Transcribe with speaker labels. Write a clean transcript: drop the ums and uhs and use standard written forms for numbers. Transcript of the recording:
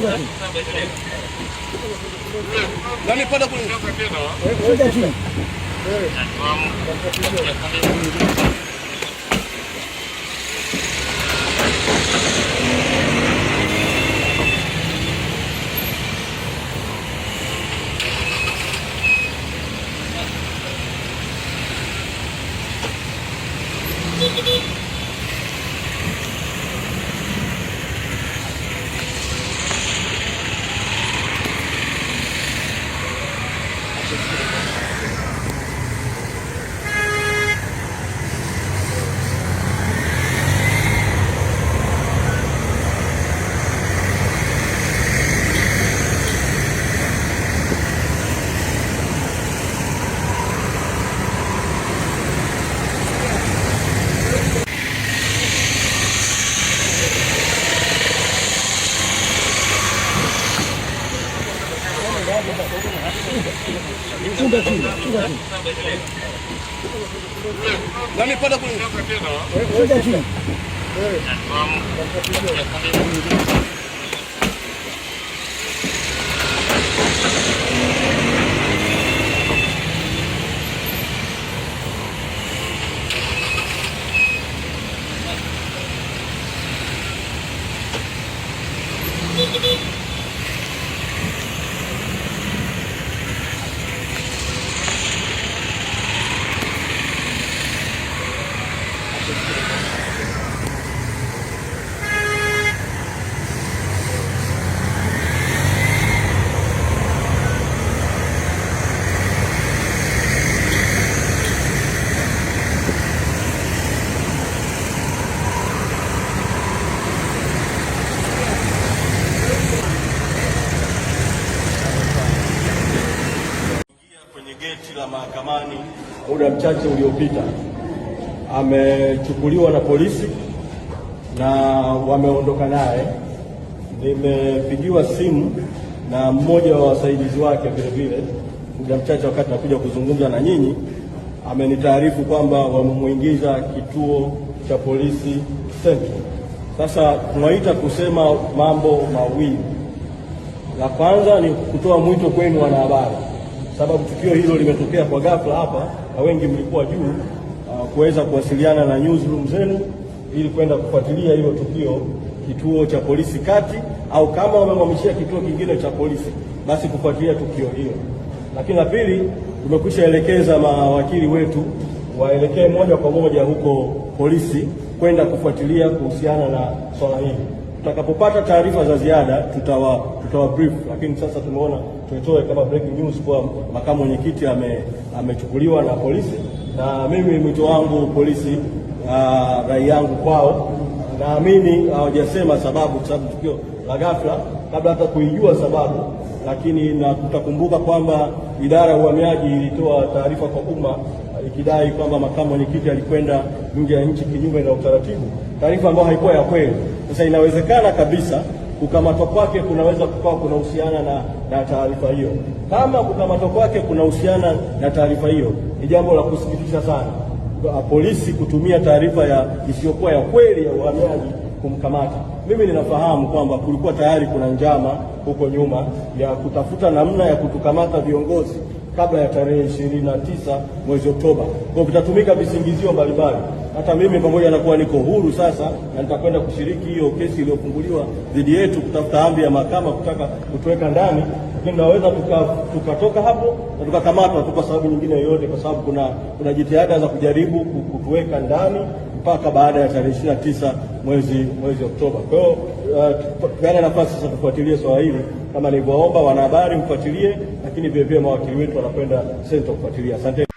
Speaker 1: Nani pada kule? Nani pada kule? Geti la mahakamani muda mchache uliopita amechukuliwa na polisi na wameondoka naye. Nimepigiwa simu na mmoja wa wasaidizi wake vile vile muda mchache wakati nakuja kuzungumza na nyinyi, amenitaarifu kwamba wamemuingiza kituo cha polisi Central. Sasa tunaita kusema mambo mawili. La kwanza ni kutoa mwito kwenu wanahabari, sababu tukio hilo limetokea kwa ghafla hapa na wengi mlikuwa juu, kuweza kuwasiliana na newsroom zenu ili kwenda kufuatilia hilo tukio kituo cha polisi kati, au kama wamemhamishia kituo kingine cha polisi basi kufuatilia tukio hilo. Lakini la pili, tumekwisha elekeza mawakili wetu waelekee moja kwa moja huko polisi kwenda kufuatilia kuhusiana na swala hili. Tutakapopata taarifa za ziada tutawa brief, lakini sasa tumeona tuitoe kama breaking news kwa makamu mwenyekiti amechukuliwa na polisi, na mimi mwito wangu polisi, rai yangu kwao, naamini hawajasema sababu tukio la ghafla kabla hata kuijua sababu, lakini na tutakumbuka kwamba idara ya uhamiaji ilitoa taarifa kwa umma ikidai kwamba makamu mwenyekiti alikwenda nje ya nchi kinyume na utaratibu, taarifa ambayo haikuwa ya kweli. Sasa inawezekana kabisa kukamatwa kwake kunaweza kukawa kunahusiana na taarifa hiyo. Kama kukamatwa kwake kunahusiana na taarifa hiyo, ni jambo la kusikitisha sana polisi kutumia taarifa isiyokuwa ya kweli ya uhamiaji kumkamata. Mimi ninafahamu kwamba kulikuwa tayari kuna njama huko nyuma ya kutafuta namna ya kutukamata viongozi kabla ya tarehe 29 mwezi Oktoba. Kwa vitatumika visingizio mbalimbali. Hata mimi pamoja na kuwa niko huru sasa na nitakwenda kushiriki hiyo kesi iliyofunguliwa dhidi yetu kutafuta amri ya mahakama kutaka kutuweka ndani, lakini naweza tukatoka hapo na tukakamatwa tu kwa sababu nyingine yoyote, kwa sababu kuna jitihada za kujaribu kutuweka ndani mpaka baada ya tarehe 29 mwezi Oktoba. Kwa hiyo tupeane nafasi sasa tufuatilie swala hili kama nilivyoomba wanahabari mfuatilie, lakini vile vile mawakili wetu wanakwenda Central kufuatilia. Asante.